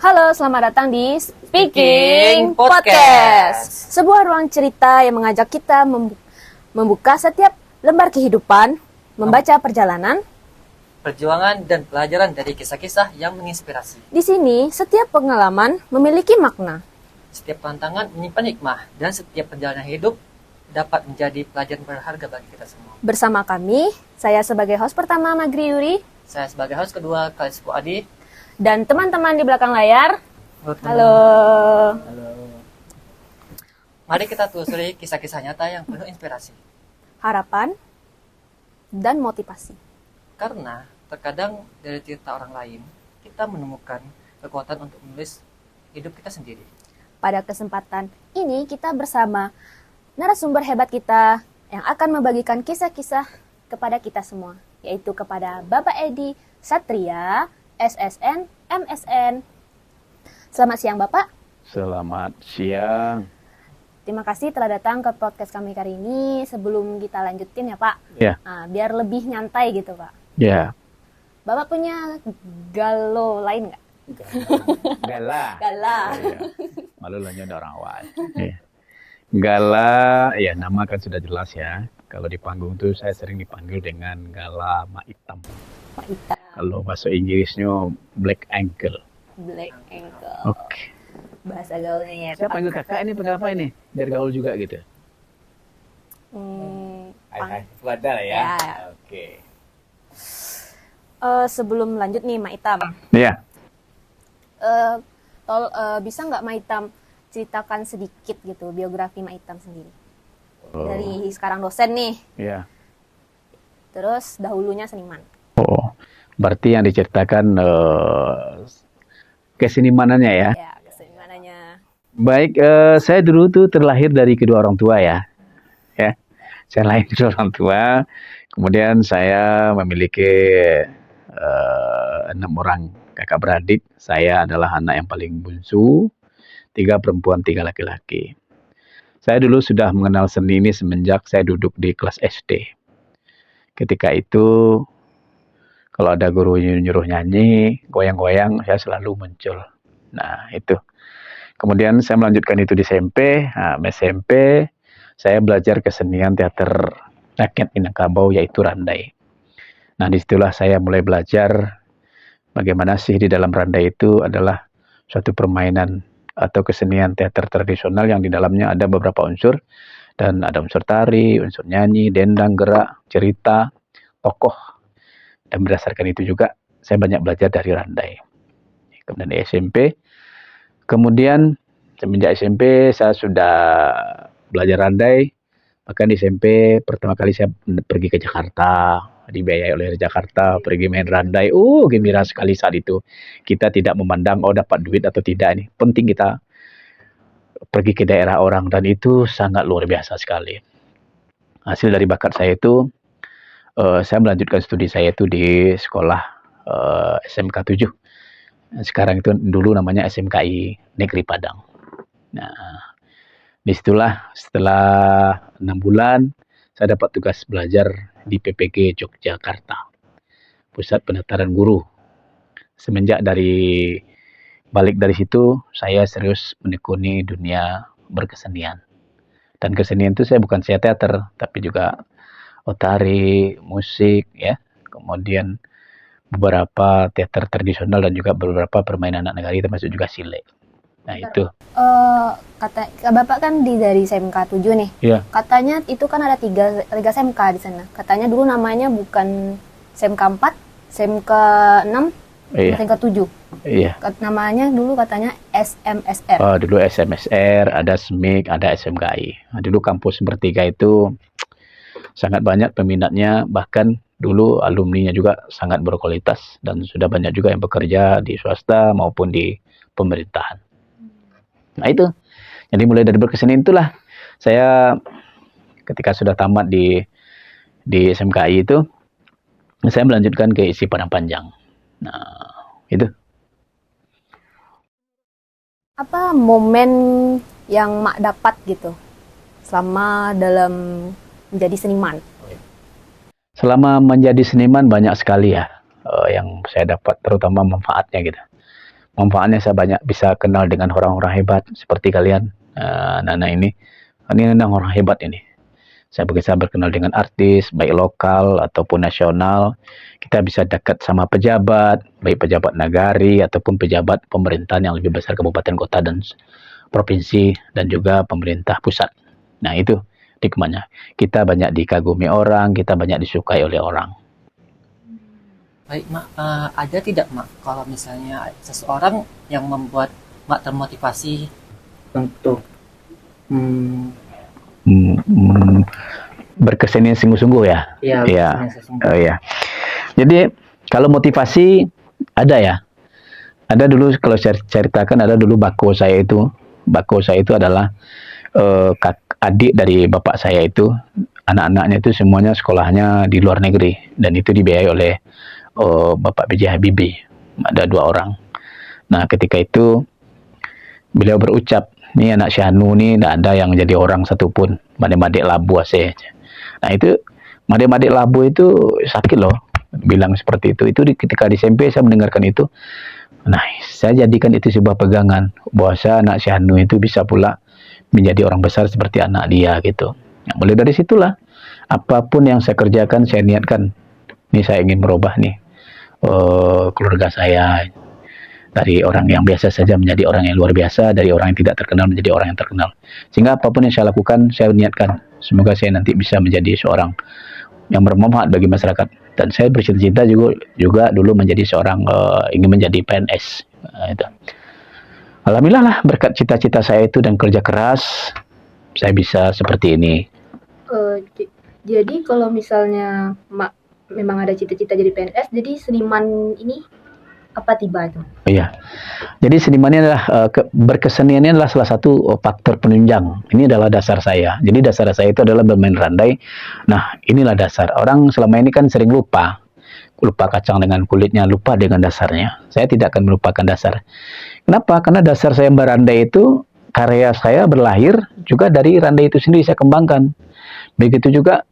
Halo, selamat datang di Speaking Podcast. Sebuah ruang cerita yang mengajak kita membuka setiap lembar kehidupan, membaca perjalanan, perjuangan dan pelajaran dari kisah-kisah yang menginspirasi. Di sini, setiap pengalaman memiliki makna. Setiap tantangan menyimpan hikmah dan setiap perjalanan hidup dapat menjadi pelajaran berharga bagi kita semua. Bersama kami, saya sebagai host pertama Magri Yuri, Saya sebagai host kedua Kalispo Adi. dan teman-teman di belakang layar. Halo. Halo. Mari kita telusuri kisah-kisah nyata yang penuh inspirasi. Harapan dan motivasi. Karena terkadang dari cerita orang lain, kita menemukan kekuatan untuk menulis hidup kita sendiri. Pada kesempatan ini kita bersama narasumber hebat kita yang akan membagikan kisah-kisah kepada kita semua, yaitu kepada Bapak Edi Satria, SSN, MSN. Selamat siang Bapak. Selamat siang. Terima kasih telah datang ke podcast kami kali ini. Sebelum kita lanjutin ya Pak, Ya. Biar lebih nyantai gitu Pak. Ya. Bapak punya galau lain nggak? Gala. Gala. Ya. Malu lah ada orang awal. Ya. Gala, ya nama kan sudah jelas ya. Kalau di panggung tuh saya sering dipanggil dengan Gala Mak Hitam. Pak Ita. Kalau bahasa Inggrisnya Black Ankle. Black Ankle. Oke. Bahasa gaulnya ya. Saya panggil kakak ini panggil apa ini? Biar gaul juga gitu. Hai, wadah ya. Ya. Oke. Sebelum lanjut nih Mak Hitam, Ya. bisa nggak Mak Hitam ceritakan sedikit gitu biografi Mak Hitam sendiri? Dari sekarang dosen nih, Ya. terus dahulunya seniman. Oh. Berarti yang diceritakan kesenimanannya ya. Ya, kesenimanannya. Baik, saya dulu tuh terlahir dari kedua orang tua ya. Ya, saya lahir dari orang tua. Kemudian saya memiliki 6 orang kakak beradik. Saya adalah anak yang paling bungsu, 3 perempuan, 3 laki-laki. Saya dulu sudah mengenal seni ini semenjak saya duduk di kelas SD. Ketika itu, kalau ada guru nyuruh nyanyi, goyang-goyang, saya selalu muncul. Nah, itu. Kemudian saya melanjutkan itu di SMP. Nah, SMP, saya belajar kesenian teater rakyat Minangkabau, yaitu Randai. Nah, disitulah saya mulai belajar bagaimana sih di dalam Randai itu adalah suatu permainan atau kesenian teater tradisional yang di dalamnya ada beberapa unsur. Dan ada unsur tari, unsur nyanyi, dendang, gerak, cerita, tokoh. Dan berdasarkan itu juga saya banyak belajar dari Randai. Kemudian di SMP, kemudian semenjak SMP saya sudah belajar Randai. Bahkan di SMP pertama kali saya pergi ke Jakarta, dibiayai oleh Jakarta, pergi main Randai. Gembira sekali saat itu. Kita tidak memandang dapat duit atau tidak ini. Penting kita pergi ke daerah orang, dan itu sangat luar biasa sekali. Hasil dari bakat saya itu, saya melanjutkan studi saya itu di sekolah SMK 7. Sekarang itu dulu namanya SMKI Negeri Padang. Nah, disitulah setelah 6 bulan saya dapat tugas belajar di PPG Yogyakarta, Pusat Penataran Guru. Semenjak balik dari situ, saya serius menekuni dunia berkesenian. Dan kesenian itu saya teater, tapi juga tari, musik, ya. Kemudian beberapa teater tradisional dan juga beberapa permainan anak negari, termasuk juga silet. Nah, itu. Kata Bapak kan dari SMK 7 nih. Iya. Katanya itu kan ada tiga SMK di sana. Katanya dulu namanya bukan SMK 4, SMK 6, Iya. SMK 7. Iya. Namanya dulu katanya SMSR. Dulu SMSR, ada SMIK, ada SMKI. Nah, dulu kampus bertiga itu sangat banyak peminatnya, bahkan dulu alumninya juga sangat berkualitas dan sudah banyak juga yang bekerja di swasta maupun di pemerintahan. Nah, itu. Jadi mulai dari berkesenian itulah saya ketika sudah tamat di SMKI itu, saya melanjutkan ke isi Padang Panjang. Nah, itu. Apa momen yang Mak dapat gitu selama dalam menjadi seniman? Selama menjadi seniman banyak sekali ya yang saya dapat, terutama manfaatnya gitu. manfaatnya saya banyak bisa kenal dengan orang-orang hebat seperti kalian, anak-anak ini. Ini memang orang hebat ini. Saya bisa berkenal dengan artis, baik lokal ataupun nasional. Kita bisa dekat sama pejabat, baik pejabat nagari ataupun pejabat pemerintahan yang lebih besar kabupaten, kota, dan provinsi, dan juga pemerintah pusat. Nah, itu nikmatnya. Kita banyak dikagumi orang, kita banyak disukai oleh orang. Baik, Mak. Ada tidak, Mak, kalau misalnya seseorang yang membuat Mak termotivasi untuk Berkesenian sungguh-sungguh ya? ya, Iya. sesungguhnya. Oh ya. Jadi kalau motivasi ada ya. Ada dulu, kalau saya ceritakan, ada dulu bako saya itu. Bako saya itu adalah adik dari bapak saya itu. Anak-anaknya itu semuanya sekolahnya di luar negeri, dan itu dibiayai oleh Bapak B.J. Habibie. Ada 2 orang. Nah, ketika itu beliau berucap, nih anak Syahnu nih tidak ada yang jadi orang satupun, madik-madik labu aja. Nah, itu madik-madik labu itu sakit loh, bilang seperti itu. Itu ketika di SMP saya mendengarkan itu. Nah, saya jadikan itu sebuah pegangan bahwa anak Syahnu itu bisa pula menjadi orang besar seperti anak dia gitu. Nah, mulai dari situlah apapun yang saya kerjakan, saya niatkan, ini saya ingin merubah nih keluarga saya dari orang yang biasa saja menjadi orang yang luar biasa, dari orang yang tidak terkenal menjadi orang yang terkenal. Sehingga apapun yang saya lakukan, saya niatkan semoga saya nanti bisa menjadi seorang yang bermanfaat bagi masyarakat. Dan saya bercita-cita juga dulu menjadi seorang ingin menjadi PNS. Itu. Alhamdulillah lah, berkat cita-cita saya itu dan kerja keras, saya bisa seperti ini. Jadi kalau misalnya Mak memang ada cita-cita jadi PNS, jadi seniman ini apa tiba itu? Oh iya. Jadi seniman ini adalah berkesenian ini adalah salah satu faktor penunjang. Ini adalah dasar saya. Jadi dasar saya itu adalah bermain randai. Nah, inilah dasar. Orang selama ini kan sering lupa kacang dengan kulitnya, lupa dengan dasarnya. Saya tidak akan melupakan dasar. Kenapa? Karena dasar saya berandai itu, karya saya berlahir juga dari randai itu sendiri saya kembangkan. Begitu juga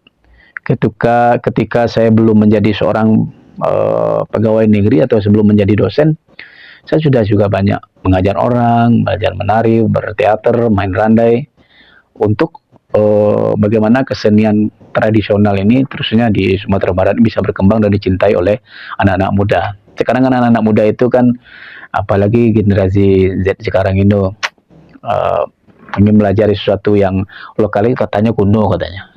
ketika saya belum menjadi seorang pegawai negeri atau sebelum menjadi dosen, saya sudah juga banyak mengajar orang, belajar menari, berteater, main randai, untuk bagaimana kesenian tradisional ini terusnya di Sumatera Barat bisa berkembang dan dicintai oleh anak-anak muda. Sekarang kan anak-anak muda itu kan, apalagi generasi Z sekarang ini, ingin belajar sesuatu yang lokal, katanya kuno katanya.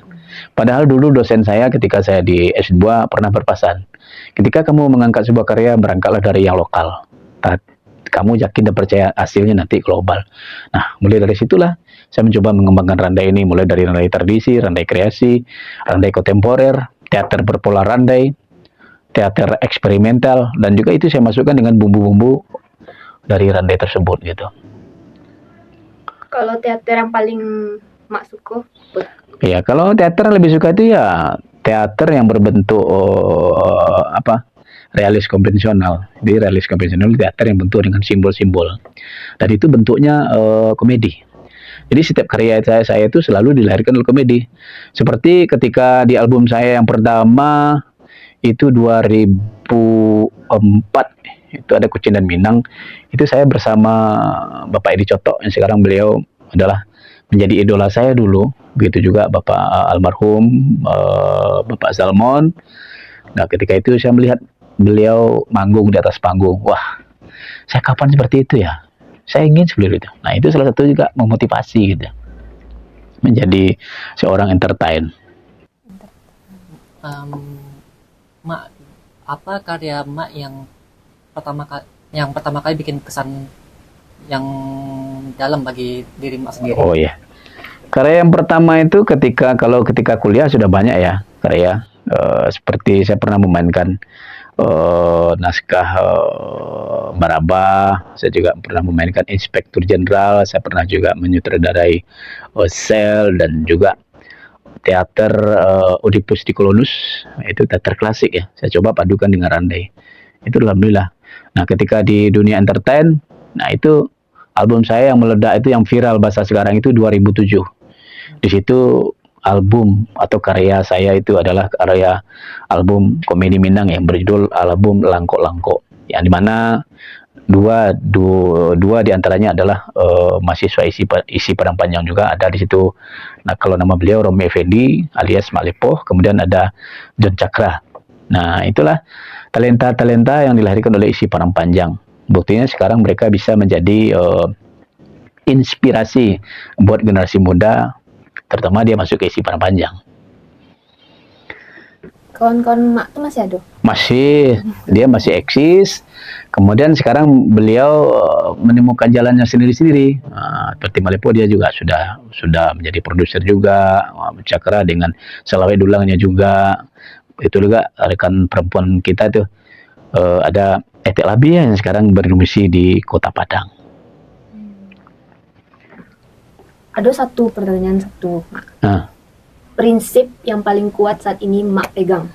Padahal dulu dosen saya ketika saya di S2 pernah berpesan, ketika kamu mengangkat sebuah karya, berangkatlah dari yang lokal. Kamu yakin dan percaya hasilnya nanti global. Nah, mulai dari situlah saya mencoba mengembangkan randai ini, mulai dari randai tradisi, randai kreasi, randai kontemporer, teater berpola randai, teater eksperimental, dan juga itu saya masukkan dengan bumbu-bumbu dari randai tersebut gitu. Kalau teater yang paling Mak suka? Ya, kalau teater lebih suka itu ya teater yang berbentuk realis konvensional. Jadi realis konvensional teater yang bentuk dengan simbol-simbol. Dan itu bentuknya komedi. Jadi setiap karya saya itu selalu dilahirkan oleh komedi. Seperti ketika di album saya yang pertama itu 2004, itu ada Kucing dan Minang. Itu saya bersama Bapak Edi Cotok yang sekarang beliau adalah menjadi idola saya dulu. Begitu juga Bapak almarhum Bapak Salmon. Nah, ketika itu saya melihat beliau manggung di atas panggung. Wah, saya kapan seperti itu ya? Saya ingin seperti itu. Nah, itu salah satu juga memotivasi gitu, menjadi seorang entertain. Mak, apa karya Mak yang pertama kali bikin kesan yang dalam bagi diri Mak sendiri? Oh iya. Karya yang pertama itu ketika kuliah sudah banyak ya karya. Seperti saya pernah memainkan naskah Baraba, saya juga pernah memainkan Inspektur Jenderal, saya pernah juga menyutradarai Sel, dan juga teater Oedipus Dikolonus, itu teater klasik ya. Saya coba padukan dengan randai. Itu alhamdulillah. Nah, ketika di dunia entertain, nah itu album saya yang meledak itu, yang viral bahasa sekarang itu 2007. Di situ album atau karya saya itu adalah karya album komedi Minang yang berjudul album Langkok-Langkok, yang dimana dua diantaranya adalah mahasiswa isi Padang Panjang juga ada di situ. Nah, kalau nama beliau Romi Effendi alias Mak Lepoh, kemudian ada John Cakra. Nah, itulah talenta-talenta yang dilahirkan oleh isi Padang Panjang. Buktinya sekarang mereka bisa menjadi inspirasi buat generasi muda, terutama dia masuk ke isi Padang Panjang. Kawan-kawan Mak tuh masih ada? Dia masih eksis. Kemudian sekarang beliau menemukan jalannya sendiri-sendiri. Seperti Malepo dia juga sudah menjadi produser juga, Cakra dengan Selawai Dulangnya juga. Itu juga rekan perempuan kita tuh ada Etek Labi yang sekarang berdomisili di Kota Padang. Ada satu pertanyaan Mak. Prinsip yang paling kuat saat ini Mak pegang?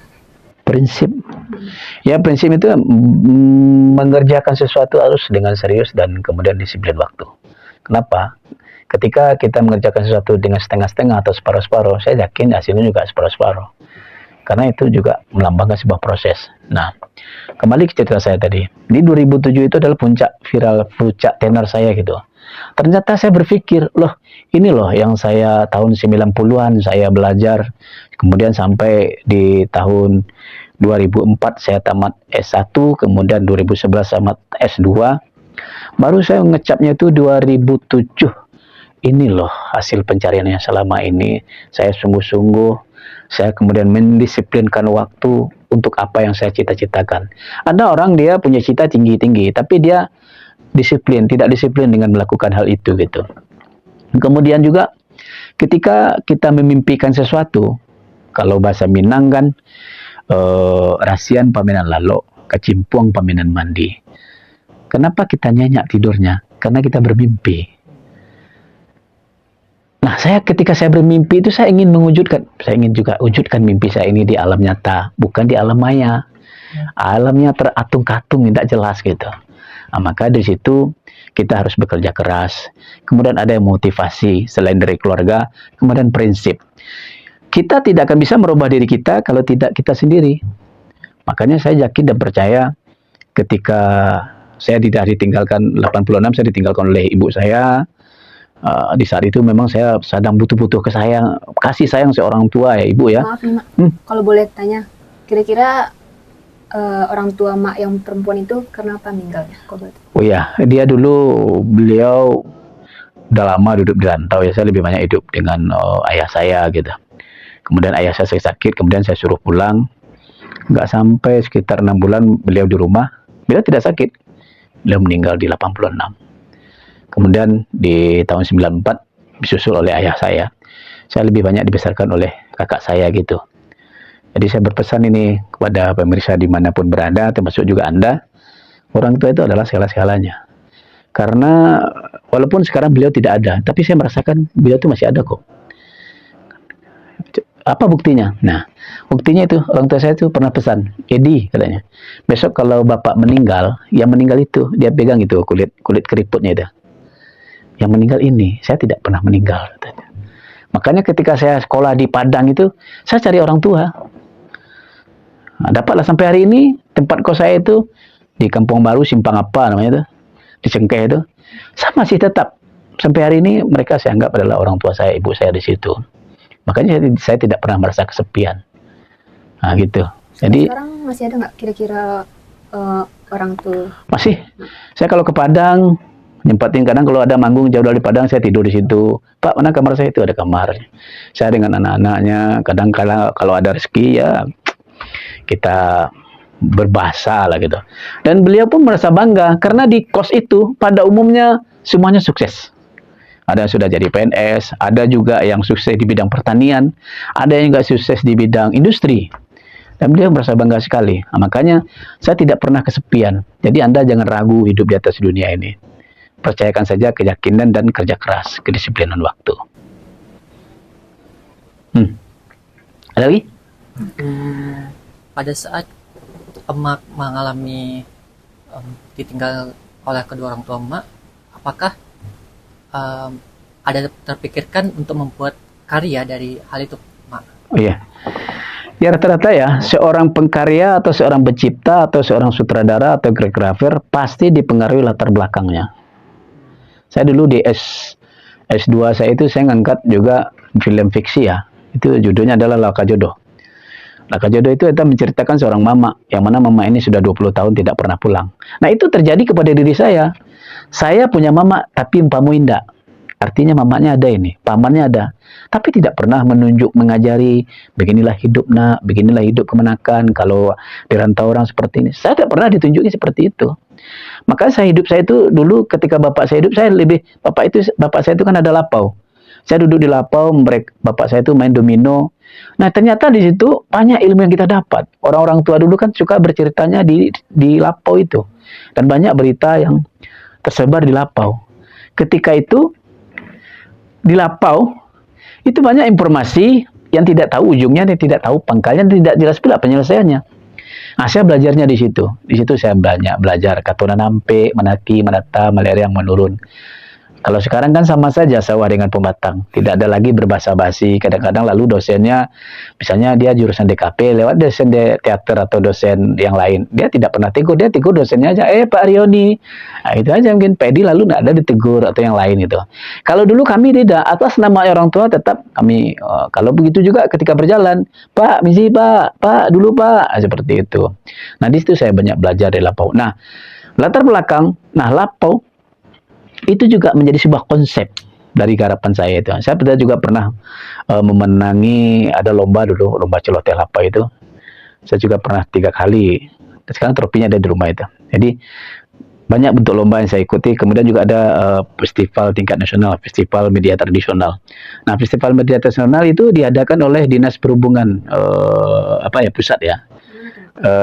Prinsip? Ya, prinsip itu mengerjakan sesuatu harus dengan serius dan kemudian disiplin waktu. Kenapa? Ketika kita mengerjakan sesuatu dengan setengah-setengah atau separuh-separuh, saya yakin hasilnya juga separuh-separuh. Karena itu juga melambangkan sebuah proses. Nah, kembali ke cerita saya tadi. Di 2007 itu adalah puncak tenar saya gitu. Ternyata saya berpikir, ini yang saya tahun 90-an saya belajar, kemudian sampai di tahun 2004 saya tamat S1, kemudian 2011 tamat S2, baru saya ngecapnya itu 2007. Ini hasil pencariannya selama ini. Saya sungguh-sungguh, saya kemudian mendisiplinkan waktu untuk apa yang saya cita-citakan. Ada orang dia punya cita tinggi-tinggi, tapi dia tidak disiplin dengan melakukan hal itu gitu. Kemudian juga ketika kita memimpikan sesuatu, kalau bahasa Minang kan rasian paminan lalo, kecimpuang paminan mandi. Kenapa kita nyenyak tidurnya? Karena kita bermimpi. Nah, ketika saya bermimpi itu saya ingin juga wujudkan mimpi saya ini di alam nyata, bukan di alam maya. Alamnya teratung-katung, tidak jelas gitu. Nah, maka dari situ kita harus bekerja keras. Kemudian ada yang motivasi selain dari keluarga, kemudian prinsip. Kita tidak akan bisa merubah diri kita kalau tidak kita sendiri. Makanya saya yakin dan percaya ketika saya tidak ditinggalkan 86, saya ditinggalkan oleh ibu saya. Di saat itu memang saya sedang butuh-butuh kasih sayang seorang tua ya ibu ya. Maaf nih Mak, kalau boleh tanya, kira-kira orang tua Mak yang perempuan itu kenapa meninggalnya? Oh ya, beliau udah lama duduk di rantau ya. Saya lebih banyak hidup dengan ayah saya gitu. Kemudian ayah saya sakit, kemudian saya suruh pulang. Nggak sampai sekitar 6 bulan beliau di rumah. Beliau tidak sakit. Beliau meninggal di 86. Kemudian di tahun 94 disusul oleh ayah saya. Saya lebih banyak dibesarkan oleh kakak saya gitu. Jadi saya berpesan ini kepada pemirsa dimanapun berada, termasuk juga Anda, orang tua itu adalah segala-segalanya. Karena walaupun sekarang beliau tidak ada, tapi saya merasakan beliau itu masih ada kok. Apa buktinya? Nah, buktinya itu orang tua saya itu pernah pesan, Edi katanya, besok kalau bapak meninggal, yang meninggal itu dia pegang itu kulit keriputnya itu. Yang meninggal ini, saya tidak pernah meninggal katanya. Makanya ketika saya sekolah di Padang itu, saya cari orang tua. Nah, dapatlah sampai hari ini tempat kos saya itu di Kampung Baru Simpang apa namanya itu, di Cengkeh itu. Saya masih tetap sampai hari ini mereka saya anggap adalah orang tua saya, ibu saya di situ. Makanya saya tidak pernah merasa kesepian. Nah gitu. Jadi sekarang masih ada nggak kira-kira orang tua? Masih. Saya kalau ke Padang nyempatin, kadang kalau ada manggung jauh dari Padang saya tidur di situ. Pak, mana kamar saya? Itu ada kamarnya. Saya dengan anak-anaknya, kadang kalau ada rezeki ya kita berbahasa lah gitu. Dan beliau pun merasa bangga karena di kos itu pada umumnya semuanya sukses. Ada yang sudah jadi PNS, ada juga yang sukses di bidang pertanian, ada yang juga sukses di bidang industri. Dan beliau merasa bangga sekali. Nah, makanya saya tidak pernah kesepian. Jadi Anda jangan ragu hidup di atas dunia ini. Percayakan saja keyakinan dan kerja keras, kedisiplinan waktu. Ada lagi? Pada saat emak mengalami ditinggal oleh kedua orang tua emak, apakah ada terpikirkan untuk membuat karya dari hal itu, Mak? Oh iya. Ya rata-rata ya, seorang pengkarya atau seorang pencipta atau seorang sutradara atau koreografer pasti dipengaruhi latar belakangnya. Saya dulu di S2 saya itu saya ngangkat juga film fiksi ya. Itu judulnya adalah Laka Jodoh. Laka Jodoh itu menceritakan seorang mama, yang mana mama ini sudah 20 tahun tidak pernah pulang. Nah itu terjadi kepada diri saya. Saya punya mama, tapi empamu indah. Artinya mamanya ada ini, pamannya ada. Tapi tidak pernah menunjuk, mengajari, beginilah hidup nak, beginilah hidup kemenakan, kalau dirantau orang seperti ini. Saya tidak pernah ditunjuki seperti itu. Makanya saya itu dulu ketika bapak saya hidup, bapak saya itu kan ada lapau. Saya duduk di lapau, bapak saya itu main domino. Nah ternyata di situ banyak ilmu yang kita dapat. Orang-orang tua dulu kan suka berceritanya di lapau itu. Dan banyak berita yang tersebar di lapau. Ketika itu di lapau itu banyak informasi yang tidak tahu ujungnya, yang tidak tahu pangkalnya, tidak jelas pula penyelesaiannya. Nah, saya belajarnya di situ. Di situ saya banyak belajar katuna nampe, manaki, manata, malaria yang menurun. Kalau sekarang kan sama saja sawah dengan pematang. Tidak ada lagi berbahasa basi. Kadang-kadang lalu dosennya, misalnya dia jurusan DKP, lewat dosen teater atau dosen yang lain. Dia tidak pernah tegur, dia tegur dosennya aja, Pak Rioni. Nah, itu aja mungkin Pedi lalu tidak ada ditegur atau yang lain itu. Kalau dulu kami tidak, atas nama orang tua tetap kami, kalau begitu juga ketika berjalan, Pak, misi Pak, dulu Pak. Seperti itu. Nah, di situ saya banyak belajar di lapau. Nah, latar belakang, lapau, itu juga menjadi sebuah konsep dari garapan saya itu. Saya juga pernah memenangi, ada lomba dulu, lomba celoteh lapa itu. Saya juga pernah 3 kali. Sekarang trofinya ada di rumah itu. Jadi banyak bentuk lomba yang saya ikuti. Kemudian juga ada festival tingkat nasional, festival media tradisional. Nah, festival media tradisional itu diadakan oleh Dinas Perhubungan pusat ya,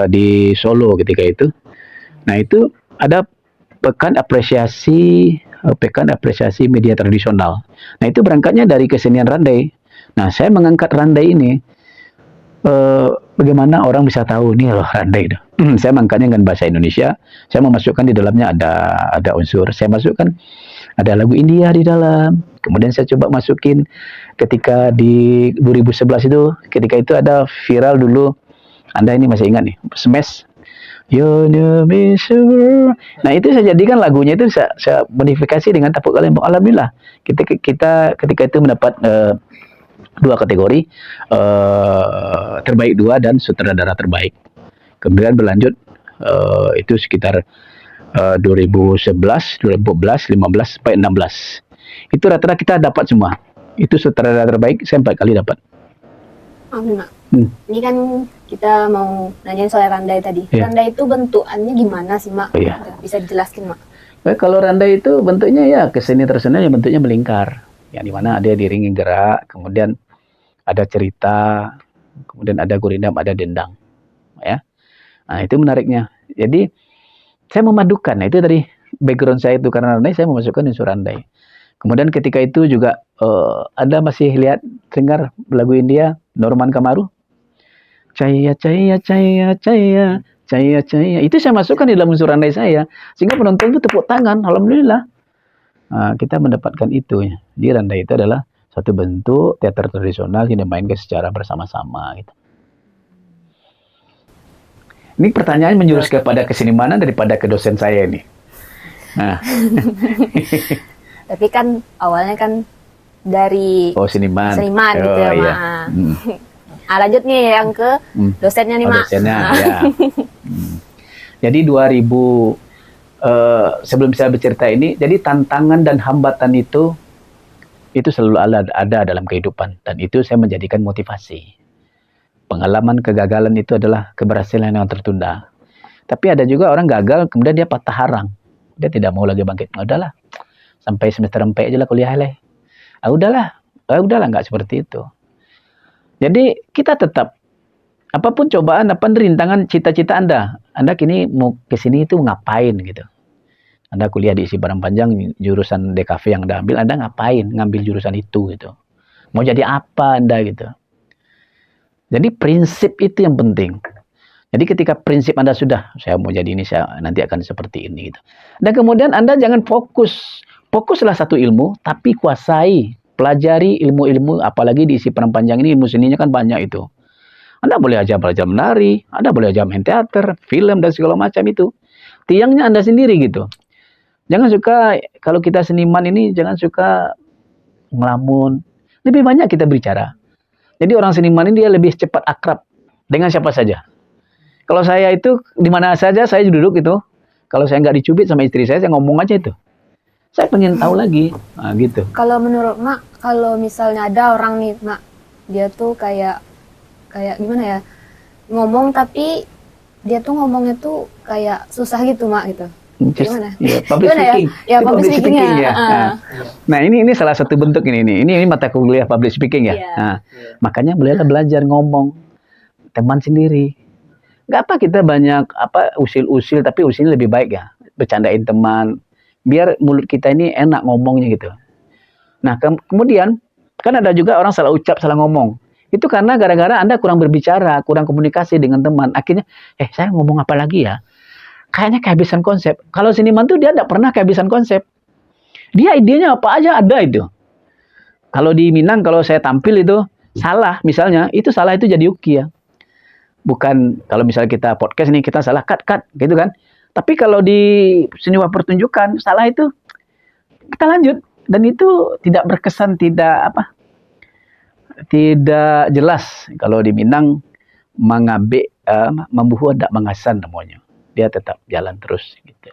di Solo ketika itu. Nah, itu ada pekan apresiasi media tradisional. Nah, itu berangkatnya dari kesenian randai. Nah, saya mengangkat randai ini, bagaimana orang bisa tahu nih loh randai itu. Saya mengangkatnya dengan bahasa Indonesia. Saya memasukkan di dalamnya ada unsur. Saya masukkan ada lagu India di dalam. Kemudian saya coba masukin ketika di 2011 itu, ketika itu ada viral dulu. Anda ini masih ingat nih, Smash. Nah itu saya jadikan lagunya itu saya modifikasi dengan Tepuk Kalembong. Alhamdulillah ketika itu mendapat 2 kategori, terbaik 2 dan sutradara terbaik. Kemudian berlanjut itu sekitar 2011, 2014, 15 sampai 16. Itu rata-rata kita dapat semua. Itu sutradara terbaik saya 4 kali dapat. Mak. Ini kan kita mau nanyain soal randai tadi. Yeah. Randai itu bentukannya gimana sih, Mak? Oh, yeah. Bisa dijelaskan, Mak? Kalau randai itu bentuknya ya kesenian tradisional yang bentuknya melingkar. Yang dimana ada diiringi gerak, kemudian ada cerita, kemudian ada gurindam, ada dendang. Ya. Nah, itu menariknya. Jadi saya memadukan. Nah, itu dari background saya itu karena randai saya memasukkan unsur randai. Kemudian ketika itu juga Anda masih lihat dengar lagu India Norman Kamaru? Cahaya, cahaya, cahaya, cahaya, cahaya, cahaya. Itu saya masukkan di dalam unsur randai saya. Sehingga penonton itu tepuk tangan. Alhamdulillah. Nah, kita mendapatkan itu. Di randai itu adalah satu bentuk teater tradisional yang dimainkan secara bersama-sama. Gitu. Ini pertanyaan menjurus kepada kesenimanan daripada ke dosen saya ini. Nah. Tapi kan awalnya kan dari seniman gitu ya, iya. Lanjut nih yang ke dosennya nih, Mak. Dosennya, ya. Jadi 2000 sebelum saya bercerita ini, jadi tantangan dan hambatan itu selalu ada dalam kehidupan, dan itu saya menjadikan motivasi. Pengalaman kegagalan itu adalah keberhasilan yang tertunda. Tapi ada juga orang gagal kemudian dia patah harang, dia tidak mau lagi bangkit. Udahlah, sampai semester 4 aja lah kuliah lah. Udahlah nggak seperti itu. Jadi kita tetap apapun cobaan, rintangan cita-cita Anda kini mau ke sini itu ngapain gitu. Anda kuliah di Isi Barang Panjang jurusan DKV yang Anda ambil, Anda ngapain ngambil jurusan itu gitu. Mau jadi apa Anda gitu. Jadi prinsip itu yang penting. Jadi ketika prinsip Anda sudah, saya mau jadi ini, saya nanti akan seperti ini gitu. Dan kemudian Anda jangan fokuslah satu ilmu, tapi kuasai. Pelajari ilmu-ilmu, apalagi di Isi Barang Panjang ini ilmu seninya kan banyak itu. Anda boleh aja belajar menari, Anda boleh aja main teater, film, dan segala macam itu. Tiangnya Anda sendiri gitu. Jangan suka, kalau kita seniman ini, jangan suka ngelamun. Lebih banyak kita berbicara. Jadi orang seniman ini dia lebih cepat akrab dengan siapa saja. Kalau saya itu, di mana saja saya duduk itu, kalau saya nggak dicubit sama istri saya ngomong aja itu. Saya pengen tahu lagi, nah, gitu. Kalau menurut Mak, kalau misalnya ada orang nih Mak, dia tuh kayak gimana ya, ngomong tapi dia tuh ngomongnya tuh kayak susah gitu Mak gitu. Gimana? Ya, public Gimana speaking. ya? Ya, public speaking ya. Nah, ini salah satu bentuk ini mata kuliah public speaking ya. Iya. Nah, makanya bolehlah belajar ngomong teman sendiri. Gak apa kita banyak usil-usil, tapi usilnya lebih baik ya. Bercandain teman, biar mulut kita ini enak ngomongnya gitu. Nah, kemudian kan ada juga orang salah ucap, salah ngomong. Itu karena gara-gara Anda kurang berbicara, kurang komunikasi dengan teman. Akhirnya, saya ngomong apa lagi ya? Kayaknya kehabisan konsep. Kalau seniman tuh dia tidak pernah kehabisan konsep. Dia idenya apa aja ada itu. Kalau di Minang, kalau saya tampil itu salah, misalnya, itu salah itu jadi uki ya. Bukan kalau misalnya kita podcast nih, kita salah cut, gitu kan. Tapi kalau di seniman pertunjukan, salah itu kita lanjut. Dan itu tidak berkesan, tidak jelas. Kalau di Minang, mengabik, membuhu tidak mengasan namanya. Dia tetap jalan terus gitu.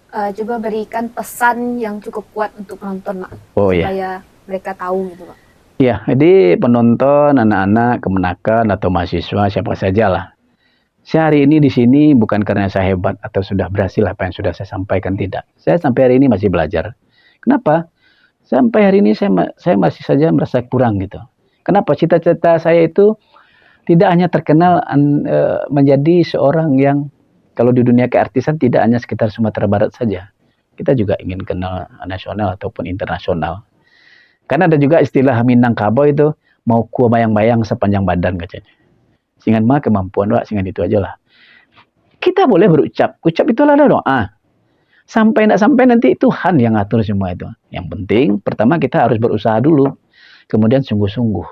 Coba berikan pesan yang cukup kuat untuk penonton Mak. Oh iya. Supaya mereka tahu gitu Mak. Iya, jadi penonton, anak-anak, kemenakan, atau mahasiswa, siapa saja lah. Saya hari ini di sini bukan karena saya hebat atau sudah berhasil apa yang sudah saya sampaikan, tidak. Saya sampai hari ini masih belajar. Kenapa? Sampai hari ini saya masih saja merasa kurang gitu. Kenapa? Cita-cita saya itu tidak hanya terkenal menjadi seorang yang, kalau di dunia keartisan tidak hanya sekitar Sumatera Barat saja. Kita juga ingin kenal nasional ataupun internasional. Karena ada juga istilah Minangkabau itu, mau kuah bayang-bayang sepanjang badan katanya. Singan mah kemampuan Wak, singan itu aja lah. Kita boleh berucap. Ucap itu adalah doa. Sampai tidak sampai nanti Tuhan yang ngatur semua itu. Yang penting, pertama kita harus berusaha dulu. Kemudian sungguh-sungguh.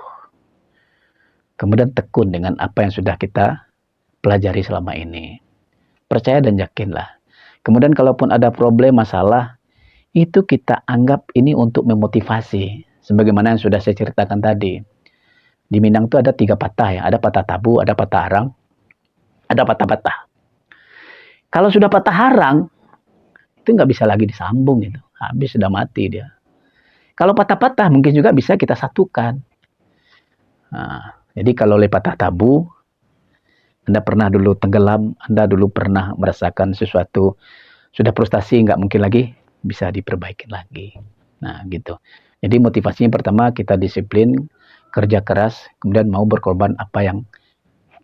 Kemudian tekun dengan apa yang sudah kita pelajari selama ini. Percaya dan yakinlah. Kemudian kalaupun ada problem, masalah, itu kita anggap ini untuk memotivasi. Sebagaimana yang sudah saya ceritakan tadi. Di Minang itu ada 3 patah ya. Ada patah tabu, ada patah harang, ada patah-patah. Kalau sudah patah harang, itu nggak bisa lagi disambung gitu. Habis, sudah mati dia. Kalau patah-patah mungkin juga bisa kita satukan. Nah, jadi kalau oleh patah tabu, Anda pernah dulu tenggelam, Anda dulu pernah merasakan sesuatu, sudah frustasi, nggak mungkin lagi, bisa diperbaiki lagi. Nah, gitu. Jadi motivasinya pertama kita disiplin, kerja keras, kemudian mau berkorban apa yang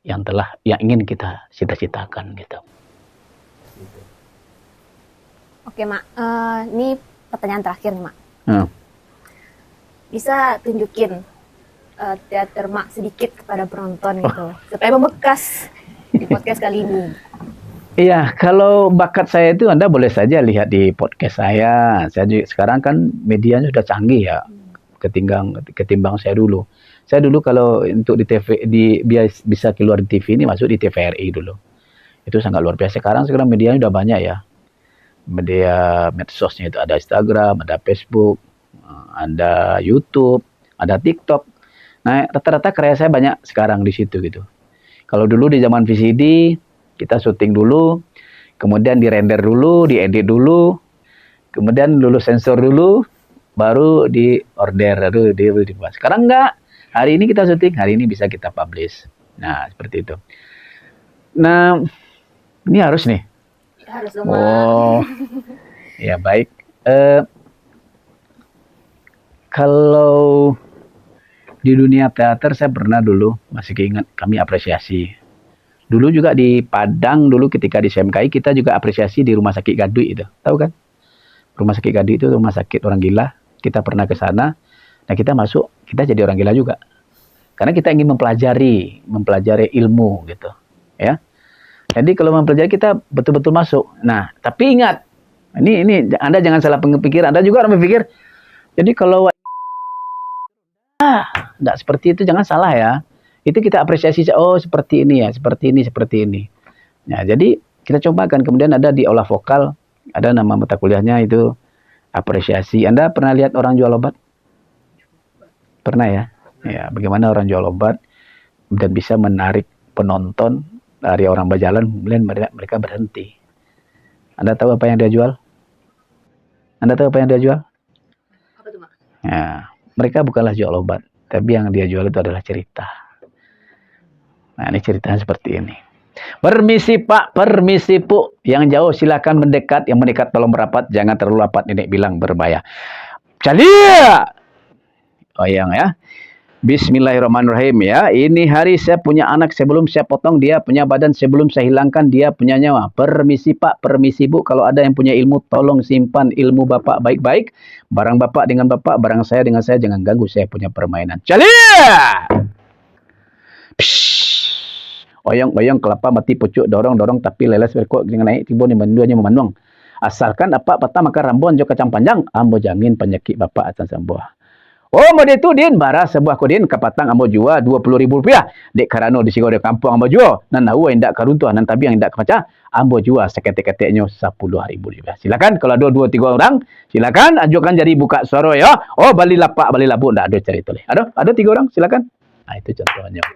ingin kita cita-citakan gitu. Oke Mak, ini pertanyaan terakhir nih Mak. Bisa tunjukin teater Mak sedikit kepada penonton gitu, supaya membekas di podcast kali ini. Iya, kalau bakat saya itu Anda boleh saja lihat di podcast saya. Saya juga, sekarang kan medianya sudah canggih ya, ketimbang saya dulu. Saya dulu kalau untuk di TV, bisa keluar di TV ini masuk di TVRI dulu. Itu sangat luar biasa. Sekarang medianya sudah banyak ya. Media medsosnya itu ada Instagram, ada Facebook, ada YouTube, ada TikTok. Nah, rata-rata karya saya banyak sekarang di situ gitu. Kalau dulu di zaman VCD, kita syuting dulu, kemudian dirender dulu, diedit dulu, kemudian dulu sensor dulu, baru di order, baru dibuat. Sekarang enggak. Hari ini kita syuting, hari ini bisa kita publish. Nah, seperti itu. Nah, ini harus nih. Harus dong, Oh, ya baik. Kalau di dunia teater saya pernah dulu, masih keinget, kami apresiasi. Dulu juga di Padang, dulu ketika di SMKI, kita juga apresiasi di Rumah Sakit Gadui itu. Tahu kan? Rumah Sakit Gadui itu rumah sakit orang gila. Kita pernah ke sana. Nah, kita masuk, kita jadi orang gila juga. Karena kita ingin mempelajari ilmu gitu. Ya. Jadi kalau mempelajari kita betul-betul masuk. Nah, tapi ingat, ini Anda jangan salah pikir. Anda juga orang berpikir, jadi kalau Tidak seperti itu, jangan salah ya. Itu kita apresiasi, oh seperti ini ya, seperti ini, seperti ini. Nah, jadi kita cobakan. Kemudian ada di aula vokal, ada nama mata kuliahnya itu apresiasi. Anda pernah lihat orang jual obat? Pernah ya? Ya, bagaimana orang jual obat dan bisa menarik penonton dari orang berjalan, kemudian mereka berhenti. Anda tahu apa yang dia jual? Anda tahu apa yang dia jual? Apa tuh, Mak? Ya, mereka bukanlah jual obat, tapi yang dia jual itu adalah cerita. Nah, ini ceritanya seperti ini. Permisi Pak, permisi Bu. Yang jauh silakan mendekat, yang mendekat tolong merapat, jangan terlalu rapat, nenek bilang berbahaya. Calia! Oh yang ya. Bismillahirrahmanirrahim ya. Ini hari saya punya anak sebelum saya potong dia punya badan, sebelum saya hilangkan dia punya nyawa. Permisi Pak, permisi Bu. Kalau ada yang punya ilmu tolong simpan ilmu Bapak baik-baik. Barang Bapak dengan Bapak, barang saya dengan saya, jangan ganggu saya punya permainan. Calia! Oyong-oyong kelapa mati pucuk dorong-dorong tapi leles berkok dengan naik tiba ni menduanya memanung. Asalkan apa patah maka rambon jo kacang panjang ambo jamin penyakit Bapak akan sembuh. Oh, mau itu din bara sebuah kodin kapatang ambo jua Rp20.000. Dek karano di sigau de kampung ambo jua. Nan nahu indak karuntuh nan tabi yang indak kepaca ambo jua seketek-keteknya Rp10.000. Silakan kalau ada 2-3 orang, silakan ajukan jadi buka suara ya. Oh, bali lapak bali labu ndak ada cari toleh. Ada 3 orang, silakan. Nah, itu contohnya.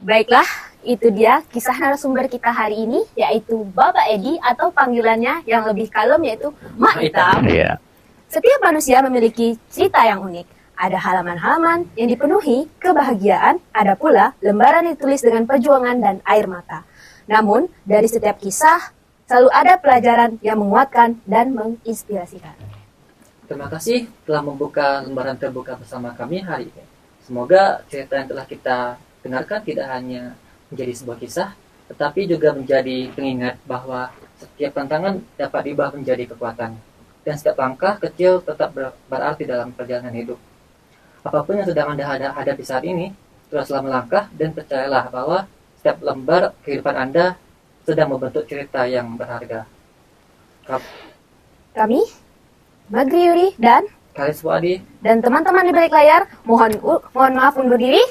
Baiklah, itu dia kisah narasumber kita hari ini, yaitu Bapak Edi atau panggilannya yang lebih kalem yaitu Mak Itam. Iya. Setiap manusia memiliki cerita yang unik. Ada halaman-halaman yang dipenuhi kebahagiaan, ada pula lembaran ditulis dengan perjuangan dan air mata. Namun, dari setiap kisah, selalu ada pelajaran yang menguatkan dan menginspirasikan. Terima kasih telah membuka lembaran terbuka bersama kami hari ini. Semoga cerita yang telah kita dengarkan tidak hanya menjadi sebuah kisah, tetapi juga menjadi pengingat bahwa setiap tantangan dapat diubah menjadi kekuatan. Dan setiap langkah kecil tetap berarti dalam perjalanan hidup. Apapun yang sedang Anda hadapi saat ini, teruslah melangkah dan percayalah bahwa setiap lembar kehidupan Anda sedang membentuk cerita yang berharga. Kami, Magri Yuri dan Kalis Wadi dan teman-teman di balik layar, mohon maaf undur diri.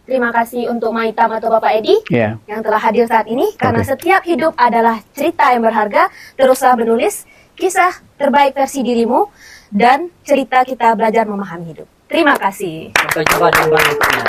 Terima kasih untuk Maitam atau Bapak Edi yang telah hadir saat ini. Karena setiap hidup adalah cerita yang berharga. Teruslah menulis kisah terbaik versi dirimu dan cerita kita belajar memahami hidup. Terima kasih. Sampai jumpa di lembar berikutnya.